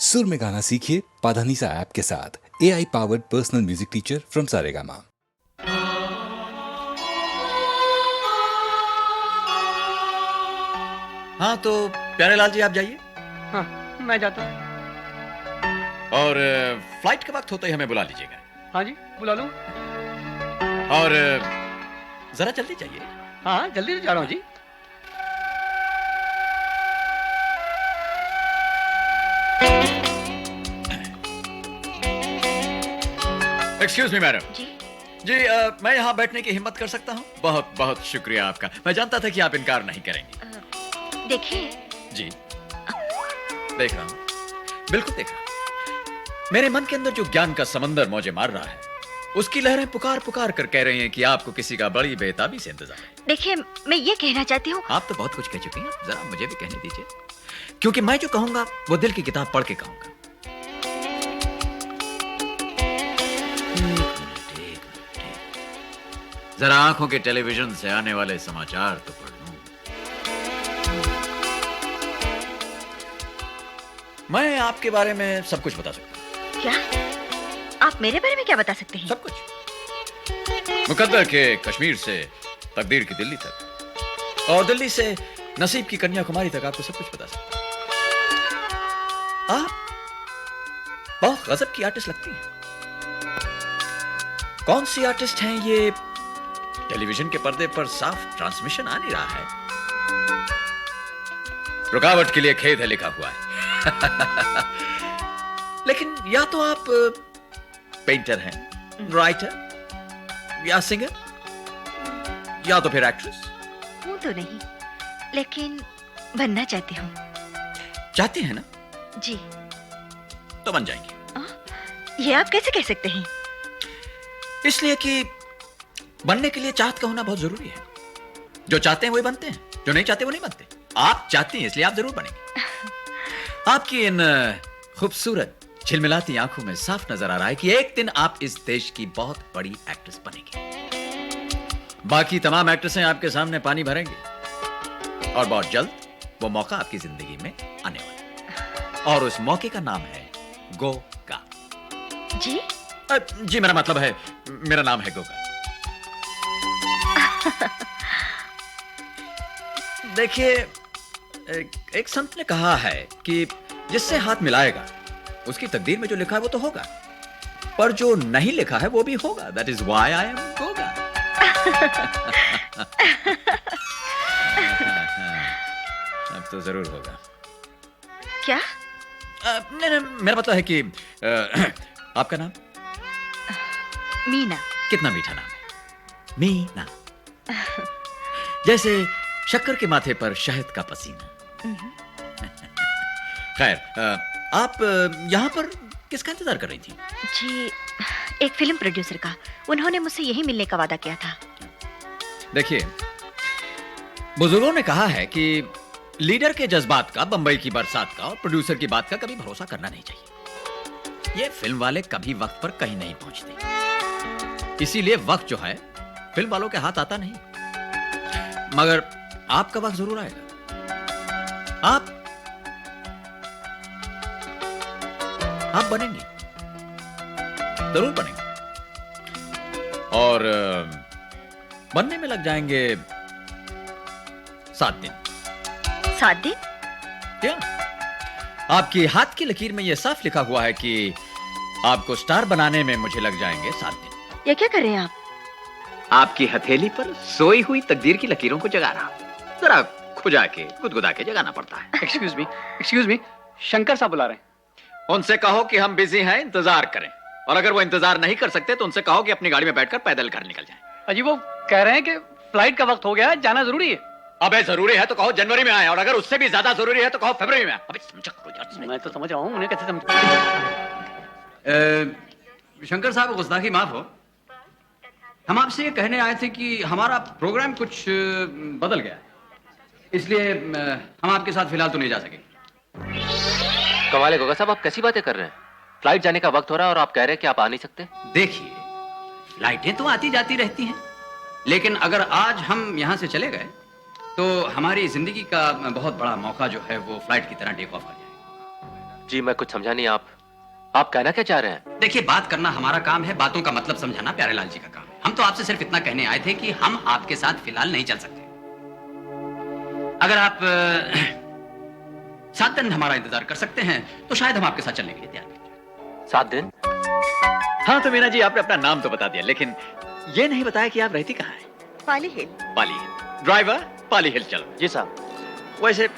सुर में गाना सीखिए पाधानीसा ऐप के साथ। AI powered personal music teacher from Saregama. हाँ तो प्यारेलाल जी आप जाइए। हाँ मैं जाता हूँ। और फ्लाइट के वक्त होते ही हमें बुला लीजिएगा। हाँ जी बुला लूँ। और जरा जल्दी जाइए। हाँ जल्दी तो जा रहा हूँ जी। Excuse me madam. जी मैं यहाँ बैठने की हिम्मत कर सकता हूँ? बहुत बहुत शुक्रिया आपका। मैं जानता था कि आप इनकार नहीं करेंगी। देखिए जी देख रहा हूँ, बिल्कुल देख रहा हूँ। मेरे मन के अंदर जो ज्ञान का समंदर मौजे मार रहा है, उसकी लहरें पुकार पुकार कर कह रही हैं कि आपको किसी का बड़ी बेताबी से इंतजार है। देखिए मैं ये कहना चाहती हूँ। आप तो बहुत कुछ कह चुकी हैं, जरा मुझे भी कहने दीजिए, क्योंकि मैं जो कहूंगा वो दिल की किताब पढ़ के कहूंगा। जरा आंखों के टेलीविजन से आने वाले समाचार तो पढ़ लूं। मैं आपके बारे में सब कुछ बता सकता हूं। क्या आप मेरे बारे में क्या बता सकते हैं? सब कुछ। मुकद्दर के कश्मीर से तकदीर की दिल्ली तक, और दिल्ली से नसीब की कन्याकुमारी तक आपको सब कुछ बता सकता हूं। आप बहुत गजब की आर्टिस्ट लगती हैं। कौन सी आर्टिस्ट हैं ये टेलीविजन के पर्दे पर साफ ट्रांसमिशन आ नहीं रहा है। रुकावट के लिए खेद है लिखा हुआ है। लेकिन या तो आप पेंटर हैं, राइटर, या सिंगर, या तो फिर एक्ट्रेस। हूँ तो नहीं, लेकिन बनना चाहती हूँ। चाहती हैं ना? जी। तो बन जाएंगी। ये आप कैसे कह सकते हैं? इसलिए कि बनने के लिए चाहत का होना बहुत जरूरी है। जो चाहते हैं वही बनते हैं, जो नहीं चाहते वो नहीं बनते। आप चाहती हैं इसलिए आप जरूर बनेंगे। आपकी इन खूबसूरत झिलमिलाती आंखों में साफ नजर आ रहा है कि एक दिन आप इस देश की बहुत बड़ी एक्ट्रेस बनेंगी। बाकी तमाम एक्ट्रेसें आपके सामने पानी भरेंगी, और बहुत जल्द वो मौका आपकी जिंदगी में आने वाला है, और उस मौके का नाम है गोगा। जी? जी मेरा मतलब है, मेरा नाम है गोगा। देखिए, एक संत ने कहा है कि जिससे हाथ मिलाएगा उसकी तकदीर में जो लिखा है वो तो होगा, पर जो नहीं लिखा है वो भी होगा। That is why I am Goga. अब तो जरूर होगा। क्या? नहीं, मेरा मतलब है कि आपका नाम? मीना। कितना मीठा नाम है, मीना। जैसे शक्कर के माथे पर शहद का पसीना। खैर, आप यहाँ पर किसका इंतजार कर रही थी? जी, एक फिल्म प्रोड्यूसर का। उन्होंने मुझसे यही मिलने का वादा किया था। देखिए, बुजुर्गों ने कहा है कि लीडर के जज्बात का, बंबई की बरसात का और प्रोड्यूसर की बात का कभी भरोसा करना नहीं चाहिए। ये फिल्म वाले कभी वक्त पर कहीं नहीं पहुंचते, इसीलिए वक्त जो है फिल्म वालों के हाथ आता नहीं। मगर आपका वक्त जरूर आएगा। आप बनेंगे, जरूर बनेंगे, और बनने में लग जाएंगे 7 दिन। 7 दिन? क्या? आपकी हाथ की लकीर में यह साफ लिखा हुआ है कि आपको स्टार बनाने में मुझे लग जाएंगे 7 दिन। ये क्या कर रहे हैं आप? आपकी हथेली पर सोई हुई तकदीर की लकीरों को जगा रहा। जरा खुजा के, गुदगुदा के जगाना पड़ता है। एक्सक्यूज मी, शंकर साहब बुला रहे हैं। उनसे कहो कि हम बिजी हैं, इंतजार करें। और अगर वो इंतजार नहीं कर सकते तो उनसे कहो कि अपनी गाड़ी में बैठकर पैदल घर निकल जाएं। अजी वो कह रहे हैं कि फ्लाइट का वक्त हो गया है, जाना जरूरी है। अबे जरूरी है तो कहो जनवरी में आए, और अगर उससे भी ज्यादा जरूरी है तो कहो फरवरी में आए। अबे समझा करो यार। मैं तो समझ रहा हूँ, उन्हें कैसे समझ। शंकर साहब, गुस्ताखी माफ हो। हम आपसे ये कहने आए थे कि हमारा प्रोग्राम कुछ बदल गया, इसलिए हम आपके साथ फिलहाल तो नहीं जा सके। कमाल है गोगा साहब, आप कैसी बातें कर रहे हैं? फ्लाइट जाने का वक्त हो रहा है और आप कह रहे हैं कि आप आ नहीं सकते। देखिए, फ्लाइटें तो आती जाती रहती हैं, लेकिन अगर आज हम यहाँ से चले गए तो हमारी जिंदगी का बहुत बड़ा मौका जो है वो फ्लाइट की तरह टेक ऑफ कर जाएगा। जी मैं कुछ समझा नहीं। आप कहना क्या चाह रहे हैं? देखिए, बात करना हमारा काम है, बातों का मतलब समझाना प्यारेलाल जी का काम है। हम तो आपसे सिर्फ इतना कहने आए थे कि हम आपके साथ फिलहाल नहीं चल सकते। अगर आप 7 दिन हमारा इंतजार कर सकते हैं तो शायद हम आपके साथ चलने के लिए तैयार हैं। 7 दिन? हाँ तो मीना जी, आपने अपना नाम तो बता दिया, लेकिन ये नहीं बताया कि आप रहती कहाँ हैं। पाली हिल। पाली हिल। ड्राइवर, पाली हिल चलो। जी साहब। वैसे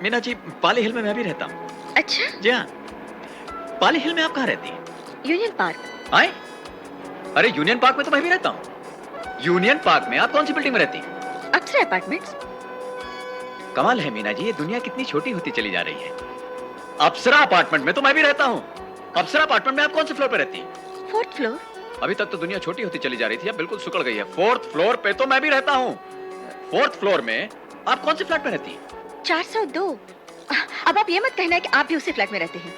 मीना जी, पाली हिल में मैं भी रहता हूँ। अच्छा, जी हाँ। पाली हिल में आप कहाँ रहती हैं? Union park. आए? अरे यूनियन पार्क में तो मैं भी रहता हूँ। यूनियन पार्क में आप कौन सी बिल्डिंग में रहती हैं? अप्सरा अपार्टमेंट्स। कमाल है मीना जी, ये दुनिया कितनी छोटी होती चली जा रही है। अप्सरा अपार्टमेंट में तो मैं भी रहता हूँ। अप्सरा अपार्टमेंट में आप कौन से फ्लोर पे रहती हैं? 4th floor. अभी तक तो दुनिया छोटी होती चली जा रही थी, अब बिल्कुल सुकड़ गई है। 4th फ्लोर पे तो मैं भी रहता हूँ। 4th फ्लोर में आप कौन से फ्लैट में रहती हैं? 402। अब आप ये मत कहना कि आप भी उसी फ्लैट में रहते हैं।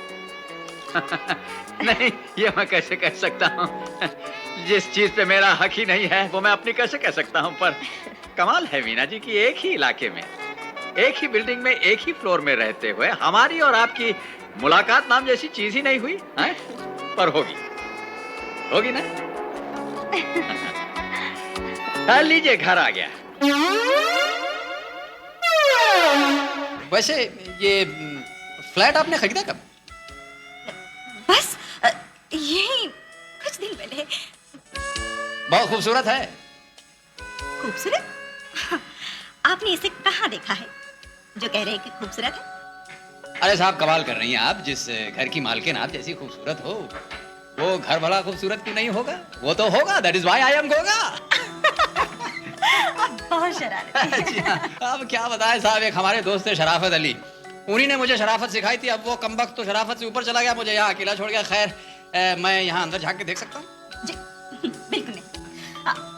नहीं, ये मैं कैसे कह सकता हूँ। जिस चीज पे मेरा हक ही नहीं है वो मैं अपनी कैसे कह सकता हूँ। पर कमाल है मीना जी कि एक ही इलाके में, एक ही बिल्डिंग में, एक ही फ्लोर में रहते हुए हमारी और आपकी मुलाकात नाम जैसी चीज ही नहीं हुई है? पर होगी ना। हाँ, लीजिए घर आ गया। वैसे ये फ्लैट आपने खरीदा कब? बस यही कुछ दिन पहले। बहुत खूबसूरत है। खूबसूरत? आपने इसे कहाँ देखा है जो कह रहे हैं कि खूबसूरत है? अरे साहब, कमाल कर रही हैं आप। जिस घर की मालकिन आप जैसी खूबसूरत हो, वो घर भला खूबसूरत क्यों नहीं होगा? वो तो होगा। That is why I am Goga. आप बहुत शरारती जी हाँ। अब क्या बताएं साहब, एक हमारे दोस्त थे शराफत अली, उन्हीं ने मुझे शराफत सिखाई थी। अब वो कमबख्त तो शराफत से ऊपर चला गया, मुझे यहाँ अकेला छोड़ गया। खैर, मैं यहाँ अंदर झांक के देख सकता हूँ? जी बिल्कुल नहीं।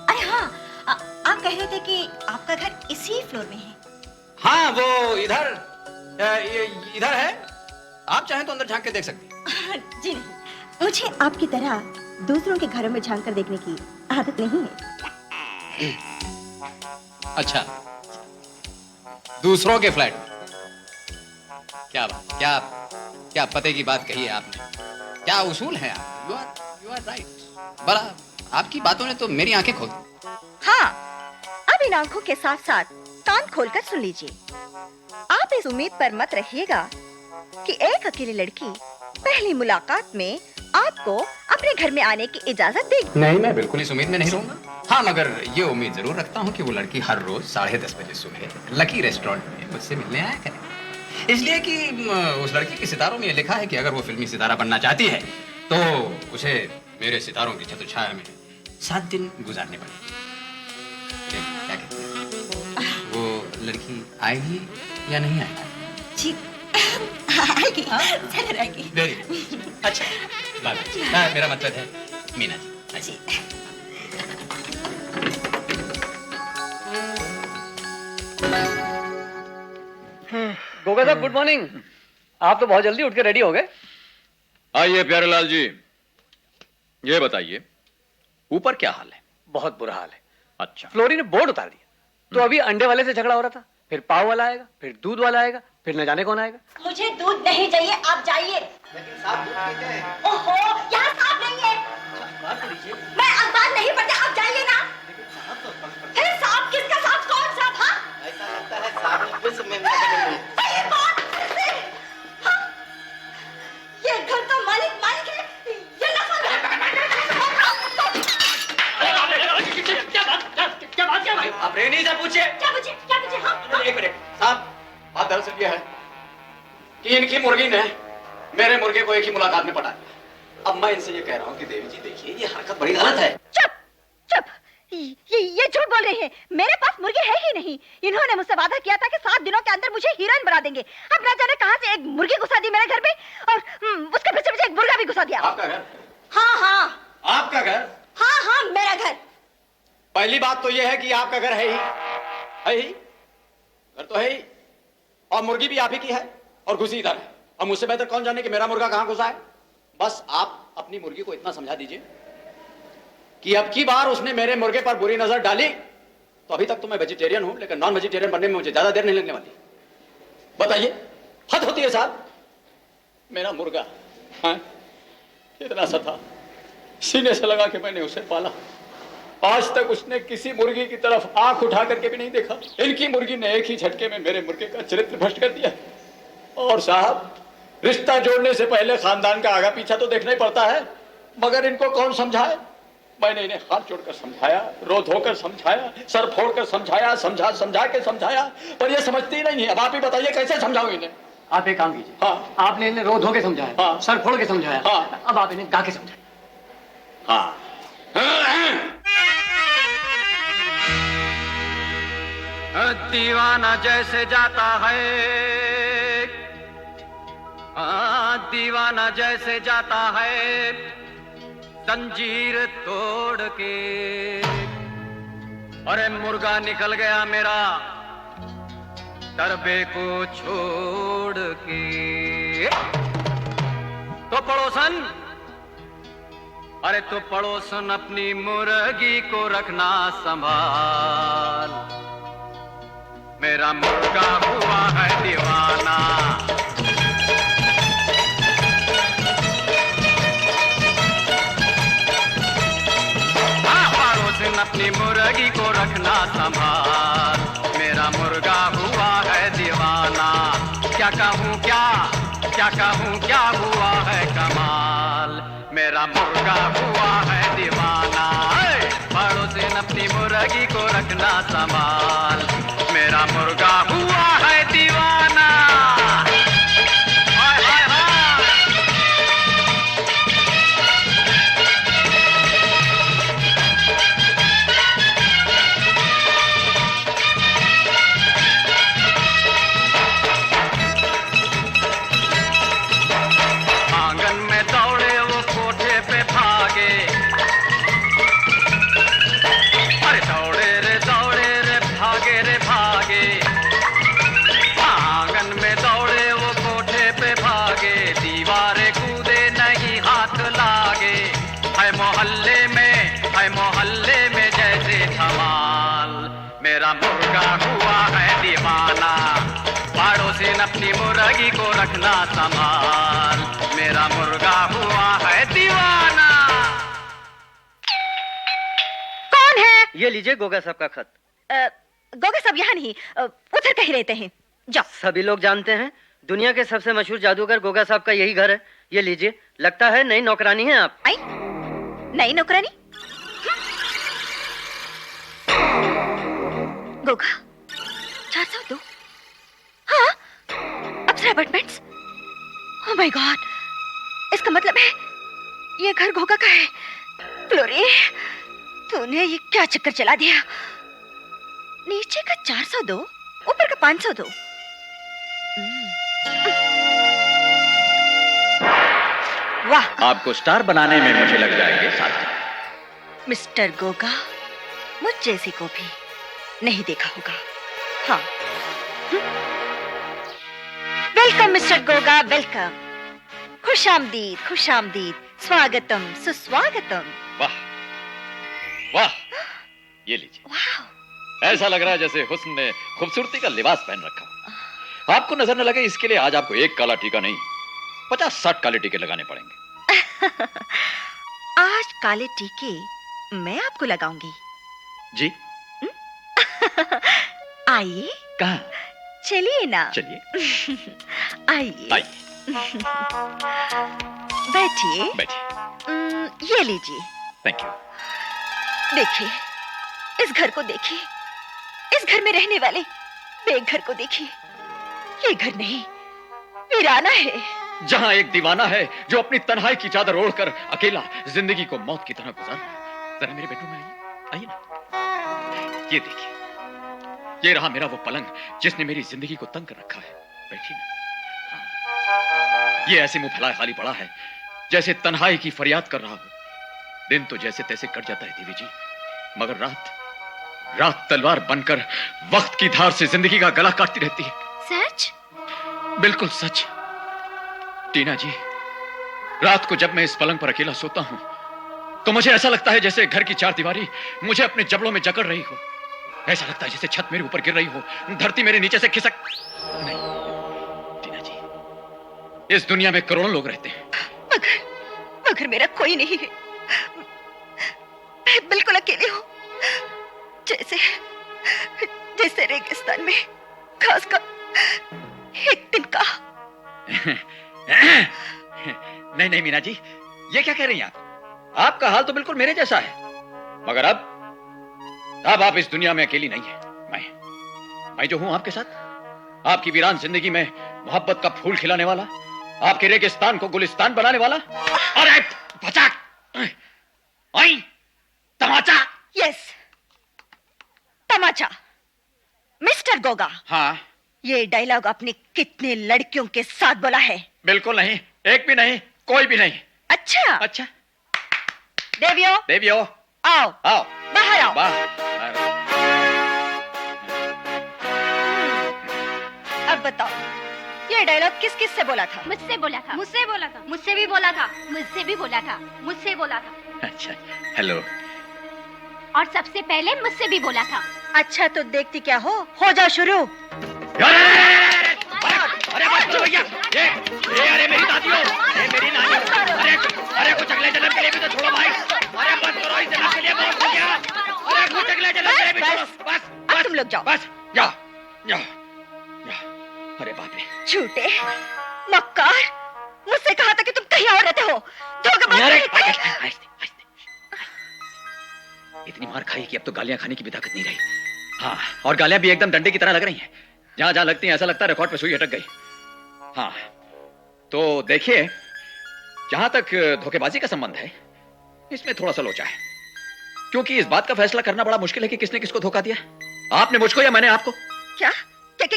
अरे हाँ, आप कह रहे थे कि आपका घर इसी फ्लोर में है। हाँ, वो इधर है। आप चाहें तो अंदर झांक के देख सकती हैं। जी नहीं, मुझे आपकी तरह दूसरों के घरों में झांक कर देखने की आदत नहीं है। अच्छा, दूसरों के फ्लैट। क्या बात, क्या पते की बात कही है आपने। क्या उसूल है आप। You are right. बड़ा आपकी बातों ने तो मेरी आंखें खोल दी। हाँ, अब इन आंखों के साथ साथ कान खोलकर सुन लीजिए। आप इस उम्मीद पर मत रहिएगा कि एक अकेली लड़की पहली मुलाकात में आपको अपने घर में आने की इजाजत देगी। नहीं, मैं बिल्कुल इस उम्मीद में नहीं रहूंगा। हाँ, मगर ये उम्मीद जरूर रखता हूँ कि वो लड़की हर रोज 10:30 बजे सुबह लकी रेस्टोरेंट में मुझसे मिलने आया करे। इसलिए कि उस लड़की के सितारों में ये लिखा है कि अगर वो फिल्मी सितारा बनना चाहती है तो उसे मेरे सितारों की छत्रछाया में 7 दिन गुजारने पड़ेंगे। क्या कहते हैं, वो लड़की आएगी या नहीं आएगी? जी आएगी, जरूर आएगी। Very good. अच्छा, बात मेरा मतलब है मीना जी। जी गोगा साहब, गुड मॉर्निंग। आप तो बहुत जल्दी उठ के रेडी हो गए। आइए प्यारेलाल जी, ये बताइए ऊपर क्या हाल है? बहुत बुरा हाल है। अच्छा, फ्लोरी ने बोर्ड उतार दिया। तो अभी अंडे वाले से झगड़ा हो रहा था, फिर पाव वाला आएगा, फिर दूध वाला आएगा, फिर न जाने कौन आएगा। मुझे दूध नहीं चाहिए, आप जाइए। ओहो, यहाँ साफ नहीं है। मैं अखबार नहीं पढ़ता, आप जाइए ना। फिर साफ किसका साफ, कौन सा था? ऐसा लगता है साबुन विश्व में बदल गई। सही बात है। हाँ, ये घर का मालिक है, ये नफल है। क्या बात? आप रेनी से पूछिए। क्या पूछे हाँ? एक मिनट साहब, बात दरअसल ये है कि इनकी मुर्गी ने मेरे मुर्गे को एक ही मुलाकात में पटा दिया। अब मैं इनसे ये कह रहा हूँ कि देवी जी देखिए, ये हरकत बड़ी गलत है। चुप। ये झूठ बोल रहे हैं। मेरे पास मुर्गी है ही नहीं। इन्होंने मुझसे वादा किया था कि 7 दिनों के अंदर मुझे हीरोइन बना देंगे। अब ना जाने कहां से एक मुर्गी घुसा दी मेरे घर में, और उसके पीछे एक मुर्गा भी घुसा दिया। आपका घर? हाँ, आपका घर? हाँ, मेरा घर। पहली बात तो यह है कि आपका घर है ही। घर तो है ही, और मुर्गी भी आप ही की है, और घुसी इधर है। और मुझसे बेहतर कौन जाने कि मेरा मुर्गा कहाँ घुसा है। बस आप अपनी मुर्गी को इतना समझा दीजिए कि अब की बार उसने मेरे मुर्गे पर बुरी नजर डाली तो अभी तक तो मैं वेजिटेरियन हूं, लेकिन नॉन वेजिटेरियन बनने में मुझे ज्यादा देर नहीं लगने वाली। बताइए, हद होती है साहब। मेरा मुर्गा, हाँ, इतना सा था, सीने से लगा के मैंने उसे पाला। आज तक उसने किसी मुर्गी की तरफ आंख उठा करके भी नहीं देखा। इनकी मुर्गी ने एक ही झटके में मेरे मुर्गे का चरित्र भ्रष्ट कर दिया। और साहब, रिश्ता जोड़ने से पहले खानदान का आगा पीछा तो देखना ही पड़ता है, मगर इनको कौन समझाए? मैंने इन्हें हाथ जोड़कर समझाया, रो धोकर समझाया, सर फोड़कर समझाया, समझा के समझाया, पर ये समझती ही नहीं है। अब आप ही बताइए कैसे समझाऊं इन्हें? आप एक काम कीजिए। हाँ। आपने इन्हें रो धो के समझाया, हाँ। सर फोड़ के समझाया, हाँ। अब आप इन्हें गा के समझाए। हाँ। दीवाना जैसे जाता है, दीवाना जैसे जाता है जंजीर तोड़ के। अरे मुर्गा निकल गया मेरा डरबे को छोड़ के। तो पड़ोसन, अरे तो पड़ोसन अपनी मुर्गी को रखना संभाल। मेरा मुर्गा हुआ है दीवाना। पड़ोसन अपनी मुर्गी को रखना संभाल। मेरा मुर्गा हुआ है दीवाना। क्या कहूँ क्या हुआ है कमाल। मेरा मुर्गा हुआ है दीवाना। पड़ोसन अपनी मुर्गी को रखना संभाल। मेरा मुर्गा हुआ है दीवाना। हाय हाय हाय। आंगन में दौड़े वो कोठे पे भागे। अरे दौड़े रे भागे रे भागे। आंगन में दौड़े वो कोठे पे भागे। दीवारें कूदे नहीं हाथ लागे। है मोहल्ले में जैसे धमाल। मेरा मुर्गा हुआ है दीवाना। पड़ोसन अपनी मुर्गी को रखना संभाल। मेरा मुर्गा हुआ है दीवाना। कौन है? ये लीजिए गोगा साहब का खत। गोगा साहब यहाँ नहीं, उधर कहीं रहते हैं। जाओ। सभी लोग जानते हैं दुनिया के सबसे मशहूर जादूगर गोगा साहब का यही घर है। ये लीजिए, लगता है नई नौकरानी है आप। आई? नई नौकरानी? गोगा 402। हाँ, अप्सरा अपार्टमेंट्स। ओह माय गॉड, इसका मतलब है ये घर गोगा का है। ग्लोरी, तूने ये क्या चक्कर चला दिया? नीचे का 402, ऊपर का 502। वाह, आपको स्टार बनाने में मुझे लग जाएंगे 7 दिन। मिस्टर गोगा, मुझ जैसी को भी नहीं देखा होगा। हाँ। Welcome mister Goga, welcome. खुशामदीद, खुशामदीद, स्वागतम, सुस्वागतम। वाह वाह, ये लीजिए। वाह, ऐसा लग रहा है जैसे हुस्न ने खूबसूरती का लिबास पहन रखा। आपको नजर न लगे इसके लिए आज आपको एक काला टीका नहीं 50-60 काले टीके लगाने पड़ेंगे। आज काले टीके मैं आपको लगाऊंगी। जी। आइए। कहाँ? चलिए ना। चलिए। आइए। आइए। बैठिए। बैठिए। ये लीजिए। Thank you. देखिए, इस घर को देखिए, इस घर में रहने वाले बेघर को देखिए। ये घर नहीं, वीराना है। जहां एक दीवाना है जो अपनी तन्हाई की चादर ओढ़कर अकेला जिंदगी को मौत की तरह गुजार रहा है। जरा मेरे बेडरूम में आइए ना। ये देखिए, ये रहा मेरा वो पलंग जिसने मेरी जिंदगी को तंग कर रखा है। बैठिए ना। ये ऐसे मुंह फैलाए खाली पड़ा है जैसे तन्हाई की फरियाद कर रहा हो। दिन तो जैसे तैसे कट जाता है देवी जी, मगर रात तलवार बनकर वक्त की धार से जिंदगी का गला काटती रहती है। सच? बिल्कुल सच। टीना जी, रात को जब मैं इस पलंग पर अकेला सोता हूं तो मुझे ऐसा लगता है जैसे घर की चार दीवारी मुझे अपने जबड़ों में जकड़ रही हो। ऐसा लगता है जैसे छत मेरे ऊपर गिर रही हो, धरती मेरे नीचे से खिसक। नहीं टीना जी, इस दुनिया में करोड़ों लोग रहते हैं, मगर मेरा कोई नहीं है। मैं बिल्कुल अकेली हूँ, जैसे रेगिस्तान में घास का एक तिनका। नहीं नहीं मीना जी, ये क्या कह रही हैं आप? आपका हाल तो बिल्कुल मेरे जैसा है, मगर अब आप इस दुनिया में अकेली नहीं है। मैं जो हूं आपके साथ, आपकी वीरान जिंदगी में मोहब्बत का फूल खिलाने वाला, आपके रेगिस्तान को गुलिस्तान बनाने वाला। अरे बचा तमाचा। यस, तमाचा। मिस्टर गोगा, हाँ, ये डायलॉग आपने कितने लड़कियों के साथ बोला है? बिल्कुल नहीं, एक भी नहीं, कोई भी नहीं। अच्छा अच्छा। देवियो, आओ बाहर आओ। अब बताओ, ये डायलॉग किस किस से बोला था? मुझसे बोला था, मुझसे बोला था, मुझसे भी बोला था, मुझसे भी बोला था, मुझसे बोला था। अच्छा, हेलो। और सबसे पहले मुझसे भी बोला था। अच्छा तो देखती क्या हो जाओ शुरू। अरे मत करो भैया, ये अरे मेरी दादी हो, ये मेरी नानी हो। अरे कुछ अगले जन्म के लिए भी तो छोड़ो भाई। अरे मत करो, इस जन्म के लिए बहुत हो गया। अरे कुछ अगले जन्म के लिए भी छोड़ो। बस तुम लोग जाओ। बस जाओ। अरे बाप रे, झूठे मक्कार, मुझसे कहा था कि तुम कहीं और रहते हो। इतनी मार खाई कि अब तो गालियां खाने की भी ताकत नहीं रही। हाँ, और गालियां भी एकदम डंडे की तरह लग रही हैं। जहां जहां लगती हैं ऐसा लगता है रिकॉर्ड पे सुई अटक गई। हाँ, तो देखिए, जहां तक धोखेबाजी का संबंध है, इसमें थोड़ा सा लोचा है, क्योंकि इस बात का फैसला करना बड़ा मुश्किल है कि किसने किसको धोखा दिया, आपने मुझको या मैंने आपको। क्या? दूर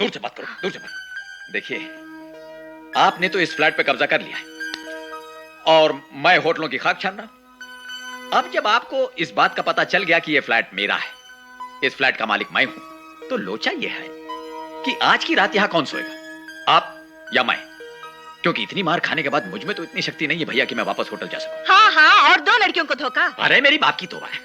से बात करो, दूर से बात। देखिए, आपने तो इस फ्लैट पे कब्जा कर लिया है और मैं होटलों की खाक छान रहा। अब जब आपको इस बात का पता चल गया कि यह फ्लैट मेरा है, इस फ्लैट का मालिक मैं हूं, तो लोचा यह है कि आज की रात यहां कौन सोएगा, आप या मैं? क्योंकि इतनी मार खाने के बाद मुझ में तो इतनी शक्ति नहीं है भैया कि मैं वापस होटल जा सकूं। हाँ, और 2 लड़कियों को धोखा। अरे मेरी बाप की तौबा है,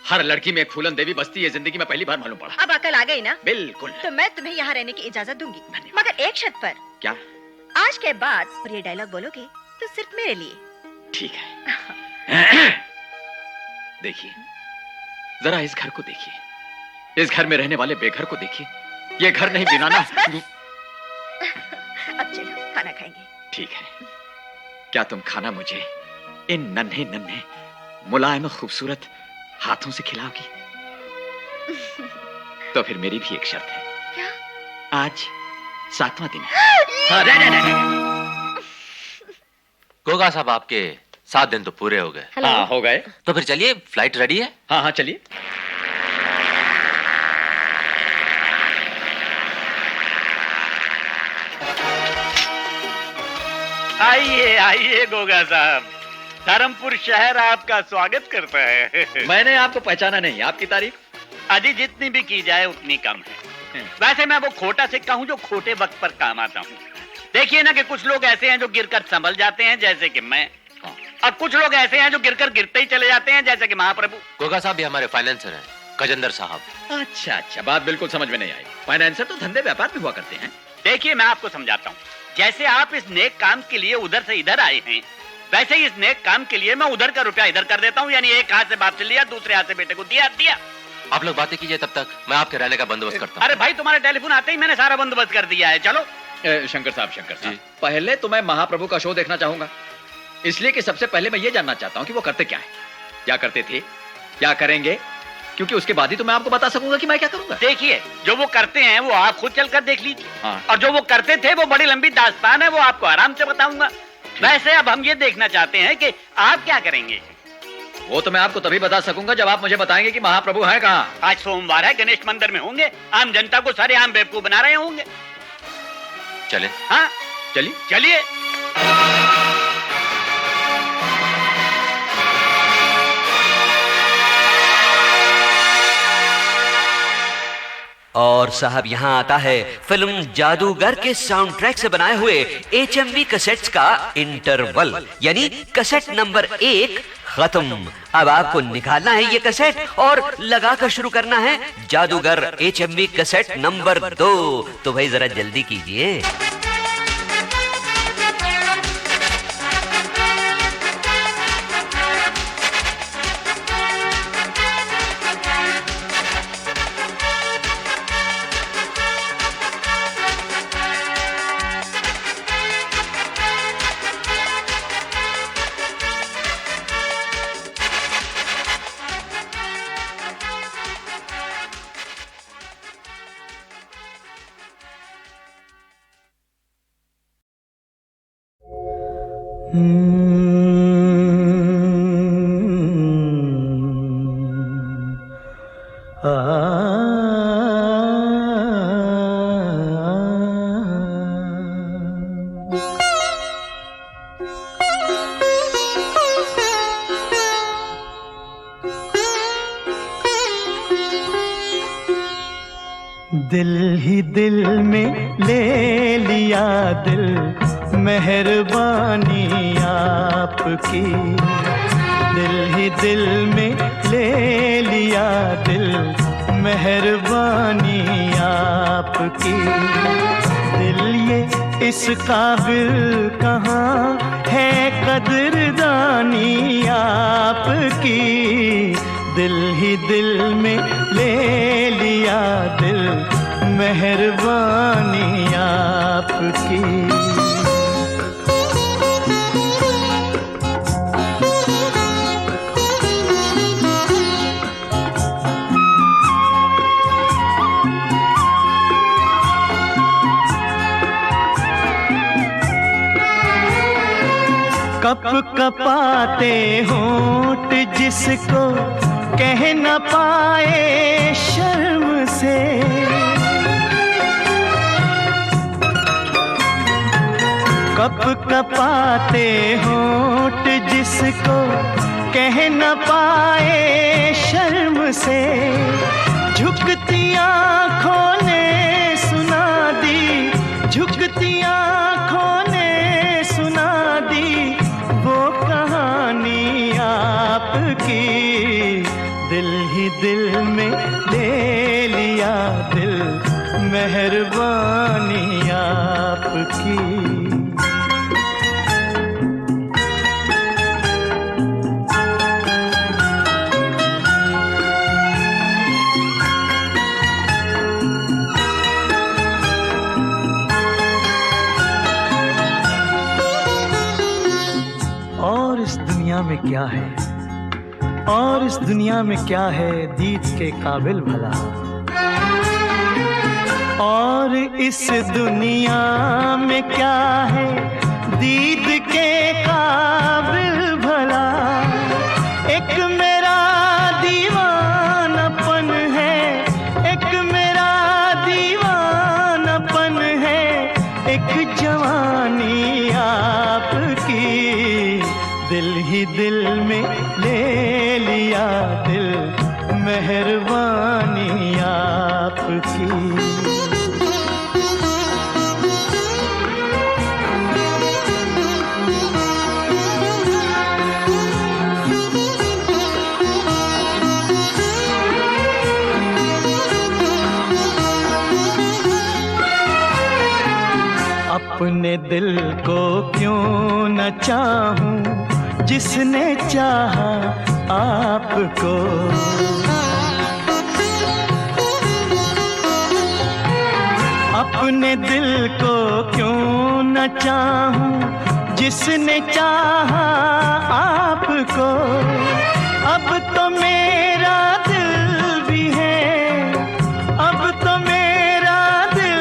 हर लड़की में एक फूलन देवी बसती है, जिंदगी में पहली बार मालूम पड़ा। अब अकल आ गई ना? बिल्कुल। तो मैं तुम्हें यहाँ रहने की इजाजत दूंगी, मगर एक शर्त पर। क्या? आज के बाद और ये डायलॉग बोलोगे तो सिर्फ मेरे लिए। ठीक है। देखिए, जरा इस घर को देखिए, इस घर में रहने वाले बेघर को देखिए। ये घर नहीं बिनाना। अब चलो खाना खाएंगे। ठीक है, क्या तुम खाना मुझे इन नन्हे नन्हे मुलायम खूबसूरत हाथों से खिलाओगी? तो फिर मेरी भी एक शर्त है। क्या? आज 7वां दिन है। गोगा साहब, आपके 7 दिन तो पूरे हो गए। हाँ, हो गए। तो फिर चलिए, फ्लाइट रेडी है। हाँ चलिए। आइए आइए गोगा साहब, धर्मपुर शहर आपका स्वागत करता है। मैंने आपको पहचाना नहीं, आपकी तारीफ अजी जितनी भी की जाए उतनी कम है। वैसे मैं वो खोटा सिक्का हूँ जो खोटे वक्त पर काम आता हूँ। देखिए ना कि कुछ लोग ऐसे हैं जो गिरकर संभल जाते हैं, जैसे कि मैं, और कुछ लोग ऐसे हैं जो गिरकर गिरते ही चले जाते हैं, जैसे कि महाप्रभु। गोगा साहब, ये हमारे फाइनेंसर हैं, गजेंद्र साहब। अच्छा, बात बिल्कुल समझ में नहीं आई। फाइनेंसर तो धंधे व्यापार में हुआ करते हैं। देखिए, मैं आपको समझाता हूँ। जैसे आप इस नेक काम के लिए उधर से इधर आए हैं, वैसे ही इस नेक काम के लिए मैं उधर का रुपया इधर कर देता हूँ। यानी एक हाथ से बाप से लिया, दूसरे हाथ से बेटे को दिया। आप लोग बातें कीजिए, तब तक मैं आपके रहने का बंदोबस्त करता हूँ। अरे भाई, तुम्हारे टेलीफोन आते ही मैंने सारा बंदोबस्त कर दिया है। चलो। शंकर साहब, पहले तो मैं महाप्रभु का शो देखना चाहूंगा, इसलिए कि सबसे पहले मैं ये जानना चाहता हूँ कि वो करते क्या है, क्या करते थे, क्या करेंगे, क्योंकि उसके बाद ही तो मैं आपको बता सकूंगा कि मैं क्या करूंगा। देखिए, जो वो करते हैं वो आप खुद चलकर देख लीजिए। हाँ। और जो वो करते थे वो बड़ी लंबी दास्तान है, वो आपको आराम से बताऊंगा। वैसे अब हम ये देखना चाहते हैं कि आप क्या करेंगे। वो तो मैं आपको तभी बता सकूंगा जब आप मुझे बताएंगे कि महाप्रभु है कहाँ। आज सोमवार है, गणेश मंदिर में होंगे, आम जनता को सारे आम बेवकूफ बना रहे होंगे। चले? हाँ चलिए। और साहब, यहाँ आता है फिल्म जादूगर के साउंड ट्रैक से बनाए हुए HMV कैसेट्स का इंटरवल, यानी कैसेट नंबर 1 खत्म। अब आपको निकालना है ये कैसेट और लगाकर शुरू करना है जादूगर HMV कैसेट नंबर 2। तो भाई जरा जल्दी कीजिए। दिल ही दिल में ले लिया दिल, मेहरबानी आपकी। दिल ही दिल में ले लिया दिल, मेहरबानी आपकी। दिल ये इस काबिल कहाँ है कदरदानी आपकी। दिल ही दिल में ले लिया दिल, मेहरबानी आपकी। कप कपाते होंठ जिसको कह न पाए शर्म से, कप कपाते होंठ जिसको कह न पाए शर्म से। झुकती आँखों ने सुना दी, झुकती आँखों ने सुना दी वो कहानी आपकी। दिल ही दिल में ले लिया दिल, मेहरबानी आपकी। और इस दुनिया में क्या है, और इस दुनिया में क्या है दीद के काबिल भला। और इस दुनिया में क्या है दीद के काबिल भला। एक मेरा दीवानापन है, एक मेरा दीवानापन है, एक जवानी आपकी। दिल ही दिल में ले लिया दिल, मेहरबानी आपकी। अपने दिल को क्यों न चाहूं जिसने चाहा आपको। अपने दिल को क्यों न चाहूं जिसने चाहा आपको। अब तो मेरा दिल भी है, अब तो मेरा दिल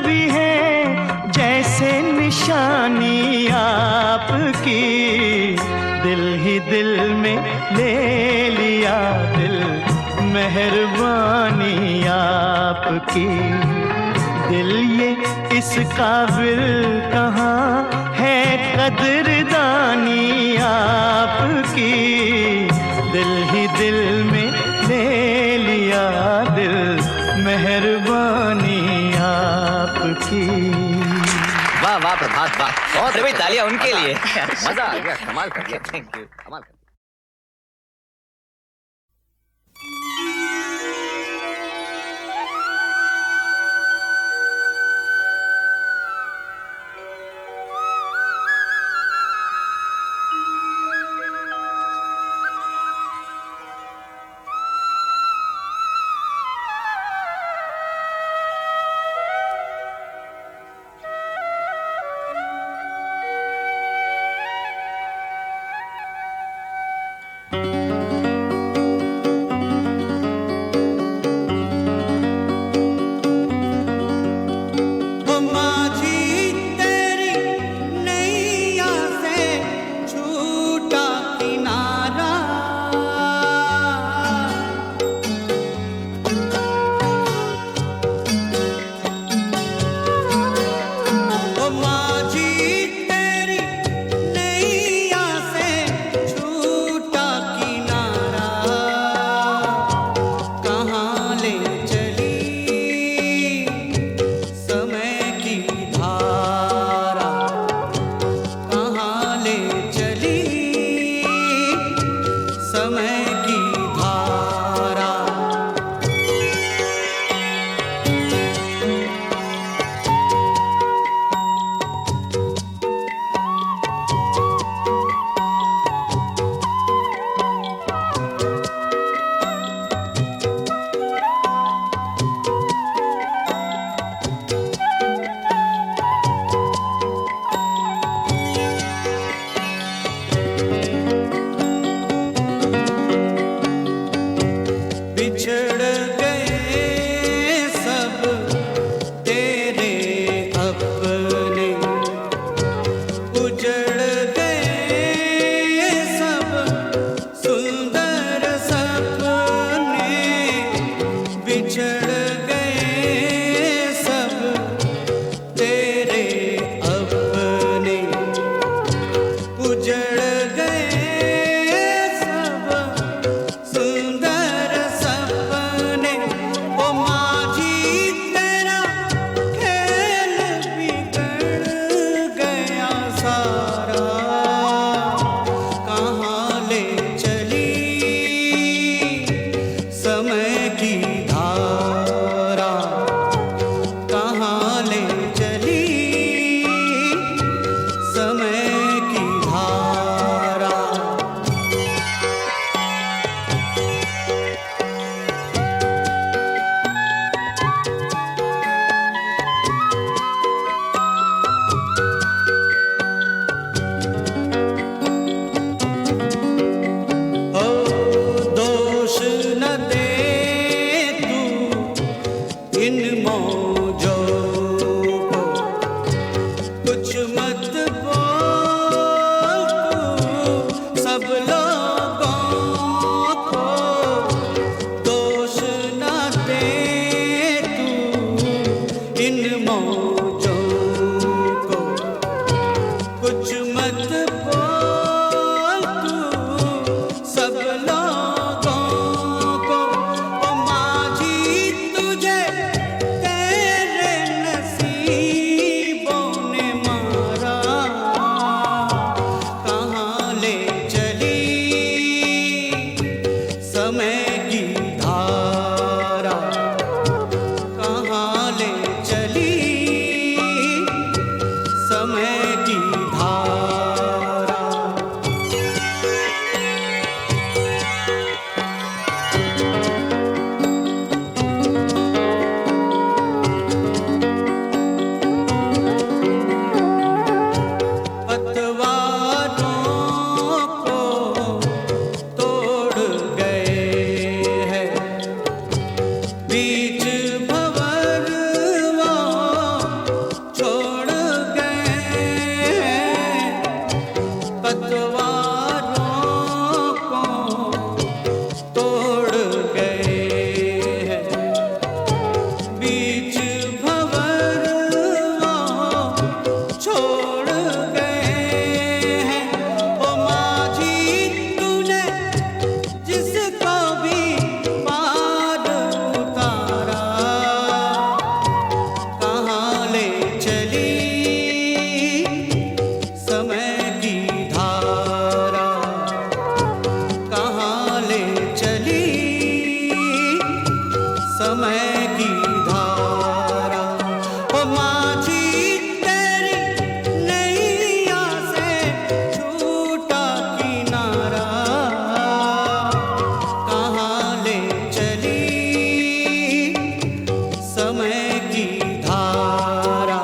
भी है जैसे निशानी आपकी। दिल ही दिल में ले लिया दिल, मेहरबानी आपकी। दिल ये इस काबिल कहाँ है कदरदानी आपकी। दिल ही दिल में ले लिया दिल, मेहरबानी आपकी। वाह वाह प्रभात वाह, बहुत भाई तालियां उनके लिए। मजा आ गया, कमाल कर दिया। थैंक यू, कमाल कर। कुछ मत बोल तू सब लोगों को, ओ माझी तुझे तेरे नसीबों ने मारा, कहाँ ले चली समय की धारा, कहाँ ले चली समय की धारा। पतवारों को तोड़ गए हैं, बीच भंवर वो छोड़ गए हैं। पतवारों को तोड़ गए हैं, बीच भंवर वो छोड़ गए हैं। ओ माझी तूने जिसको भी पार उतारा, कहाँ ले चली समय की धारा, कहाँ ले चली समय की धारा। ओ माझी तेरी नैया से छूटा किनारा, कहाँ ले चली समय की धारा,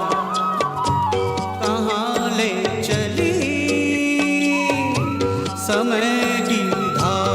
कहाँ ले चली समय की धारा।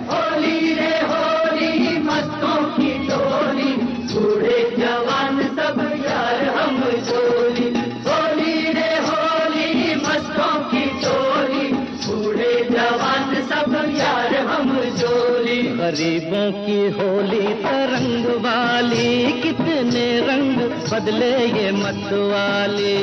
होली रे होली मस्तों की टोली, बूढ़े जवान सब यार हम जोली। होली रे होली मस्तों की टोली, बूढ़े जवान सब यार हम जोली। गरीबों की होली तरंग वाली, कितने रंग बदले ये मत वाली।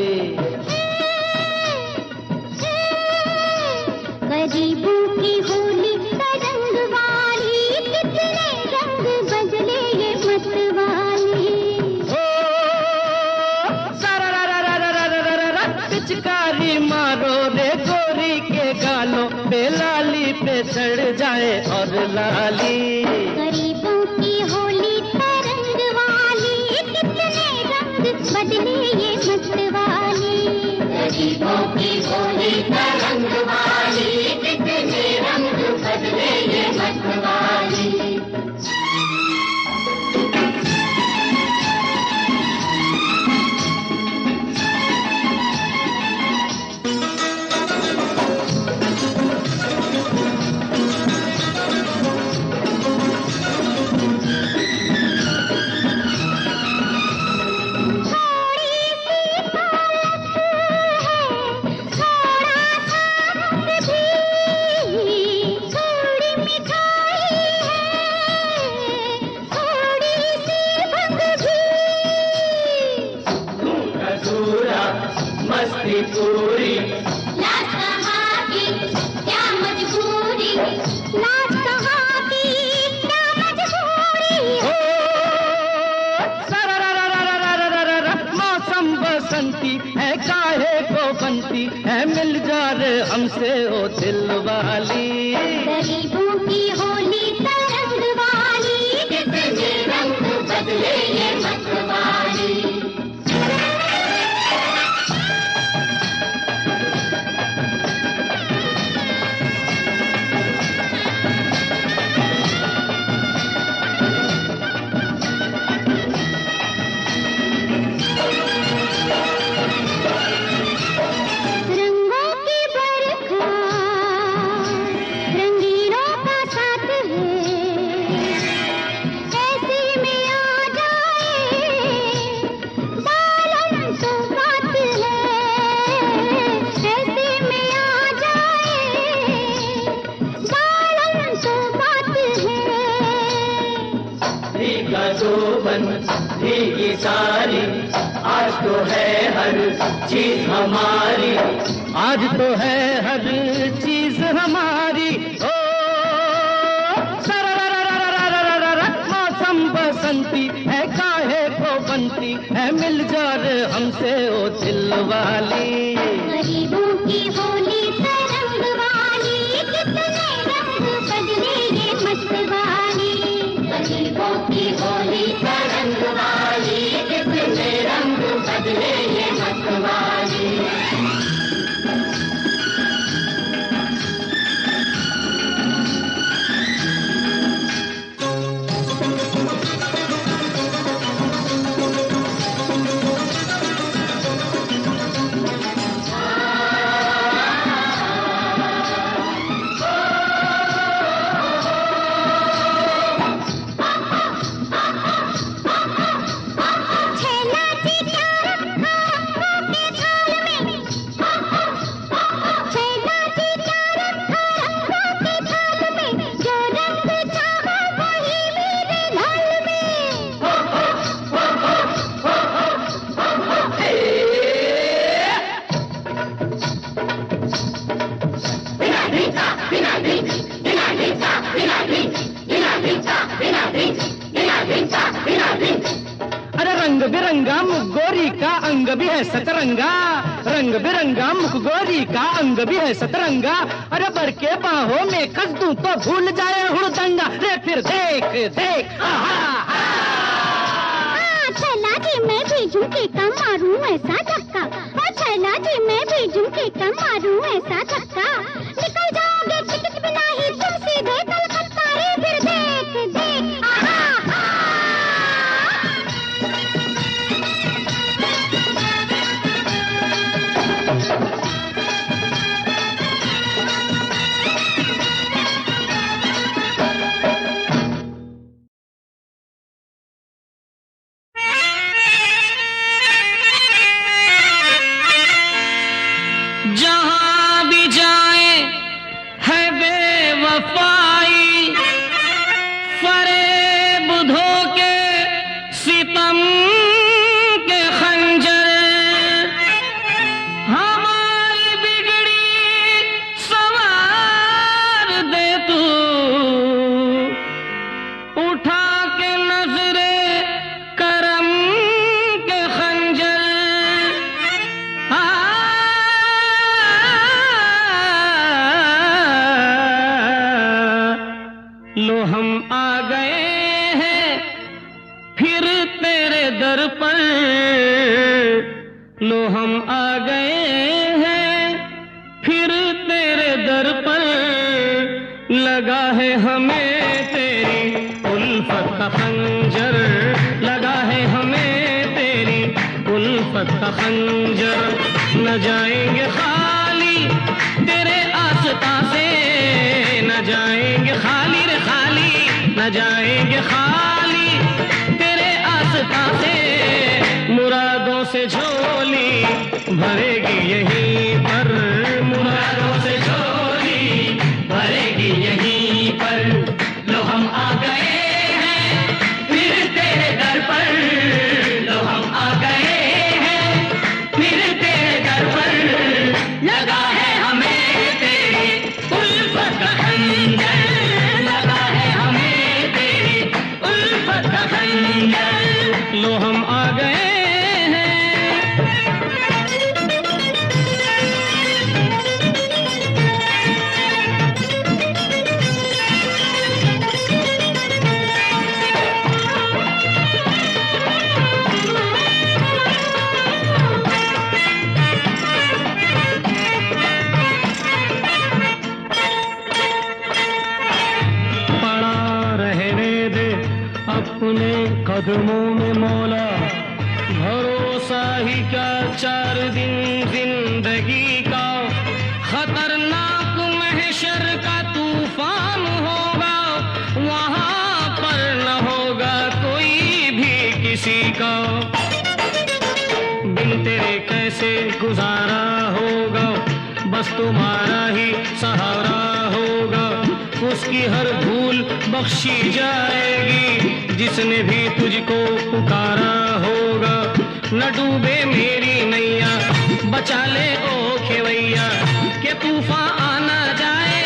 गरीबों की होली तरंग वाली, कितने रंग बदले ये मत वाली। पिचकारी मारो रे गोरी के गालों पे, लाली पे चढ़ जाए और लाली। गरीबों की होली तरंग वाली, कितने रंग बदले ये मत वाली। गरीबों की होली तरंग वाली, कितने रंग बदले ये मत वाली। मस्ती पूरी लाज कहाँ की क्या मजबूरी, लाज कहाँ की क्या मजबूरी। मौसम बस बसंती है काहे को बनती है, मिल जा रे हमसे ओ दिल वाली। गरीबों की होली तरंग वाली, कितने रंग बदले ये मतवाली। भीगी सारी आज तो है हर चीज हमारी, आज तो है हर चीज हमारी। ओ मौसम बसंती है काहे को बनती है, मिल जा रे हमसे ओ दिल वाली। गरीबों की होली तरंग वाली, कितने रंग बदले ये मतवाली। गरीबों की होली तरंग वाली, कितने रंग बदले ये मतवाली। अरे रंग बिरंगा मुख गोरी का अंग भी है सतरंगा, रंग बिरंगा मुख गोरी का अंग भी है सतरंगा। अरे बर के बाहों में कस दूं तो भूल जाए हुड़दंगा रे, फिर देख देख। छैला जी मैं भी झुमके का मारूं ऐसा धक्का, छैला जी मैं भी झुमके का मारूं ऐसा धक्का। निकल जाओगे टिकट बिना ही तुम सीधे कलकत्ता रे, फिर देख देख। जहां भी जाए है बेवफाई, फरेब धोखे सितम के खंजर, हमारी बिगड़ी संवार दे तू, उठा के नजरे करम के खंजर। लो हम आ गए हैं फिर तेरे दर पर, लो हम आ गए हैं फिर तेरे दर पर। लगा है हमें तेरी उल्फत का खंजर, लगा है हमें तेरी उल्फत का खंजर। न जाएंगे खाली तेरे आस्था से, न जाएंगे खाली रे खाली, न जाएंगे खाली तेरे आस्था से। मुरादों से झोली भरेगी यहीं पर, मुरादों से झोली भरेगी यहीं पर। लो हम आ गए हैं फिर तेरे दर पर, लो हम आ गए हैं फिर तेरे दर पर। लगा है हमें तेरी उल्फत का खंजर, लगा है हमें तेरी उल्फत का खंजर। लो हम आ गए हैं। कदमों में मौला भरोसा ही क्या 4 दिन जिंदगी का खतरनाक महशर का तूफान होगा वहाँ पर न होगा कोई भी किसी का बिन तेरे कैसे गुजारा होगा बस तुम्हारा ही सहारा होगा उसकी हर भूल बख्शी जाएगी जिसने भी तुझको पुकारा होगा न डूबे मेरी नैया बचा ले ओ खेवैया के तूफान आना जाए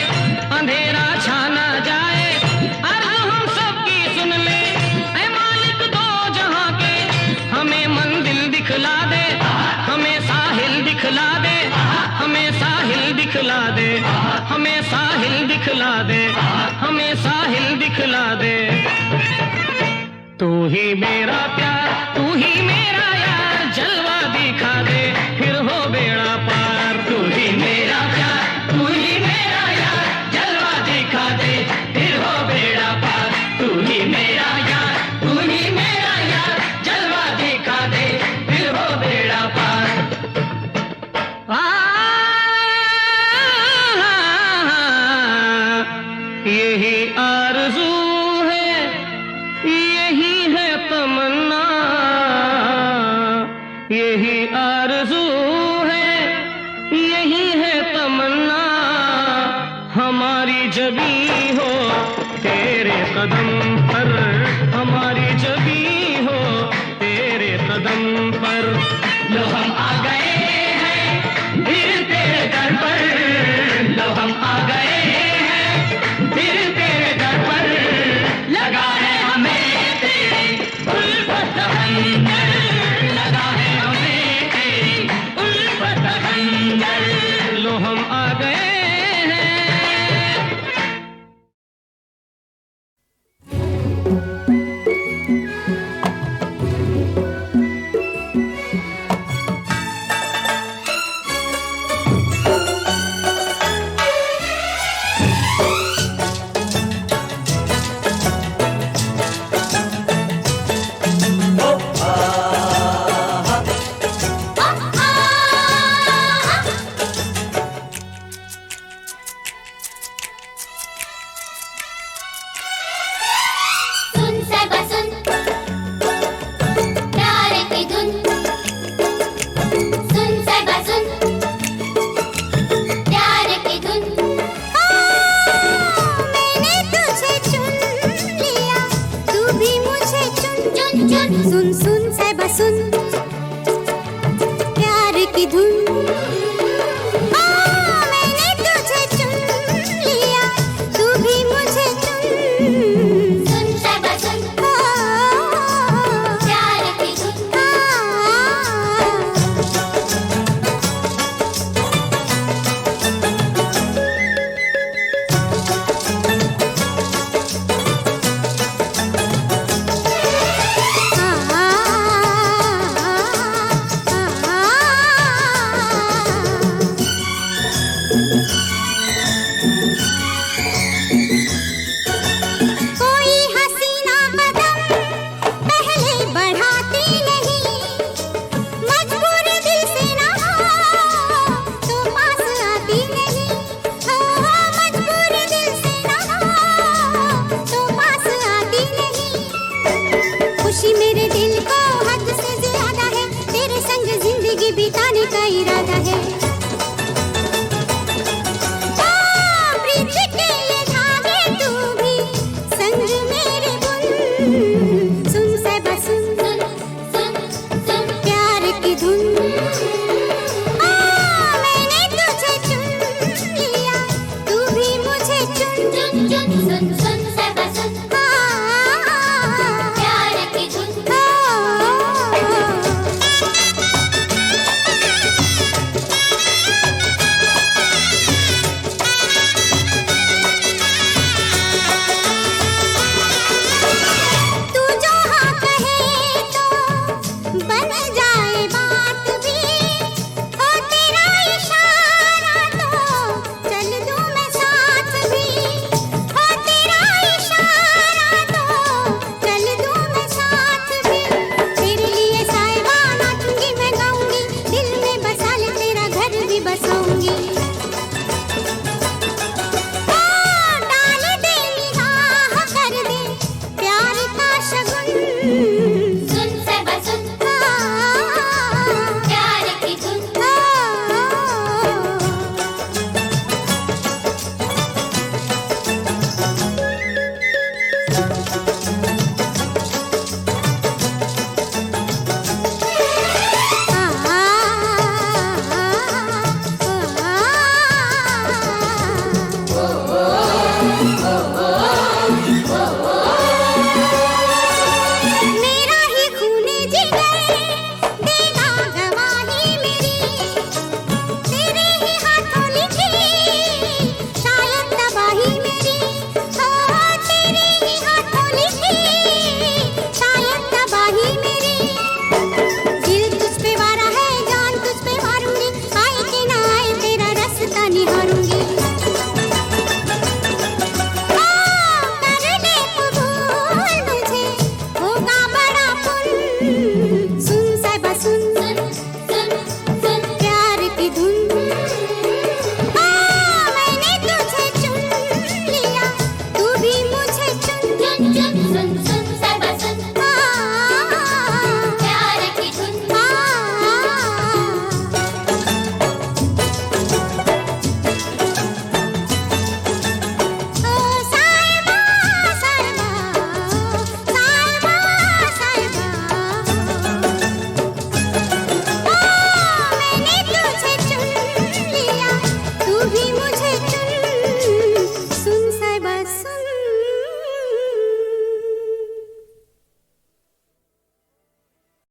अंधेरा छाना जाए अर्ज़ हम सबकी सुन ले ऐ मालिक दो जहां के हमें मंजिल दिखला दे हमें साहिल दिखला दे हमें साहिल दिखला दे हमें साहिल दिखला दे हमें साहिल दिखला दे तू ही मेरा प्यार तू ही मेरा यार जलवा दिखा दे फिर हो बेड़ा पार तू ही मेरा प्यार तू ही मेरा यार जलवा दिखा दे फिर हो बेड़ा पार तू ही मेरा यार तू ही मेरा यार जलवा दिखा दे फिर हो बेड़ा पार यही आरज़ू है यही है तमन्ना यही आरज़ू है यही है तमन्ना हमारी जबी हो तेरे कदम पर हमारी जबी हो तेरे कदम पर लो हम आ गए हैं फिर तेरे दर पर लो हम आ गए हैं फिर तेरे दर पर लगा है हमें तेरी उल्फत खंजर लगा है हमें तेरी उल्फत खंजर लो हम आ गए हैं सुन सुन साहिबा सुन प्यार की धुन मैंने तुझे चुन लिया तू भी मुझे चुन सुन साहिबा सुन प्यार की धुन कोई हसीना कदम पहले बढ़ाती नहीं मजबूर दिल से ना हो तो पास आती नहीं मजबूर दिल से ना हो तो पास आती नहीं खुशी मेरे दिल को हद से ज्यादा है तेरे संग जिंदगी बिताने का इरादा है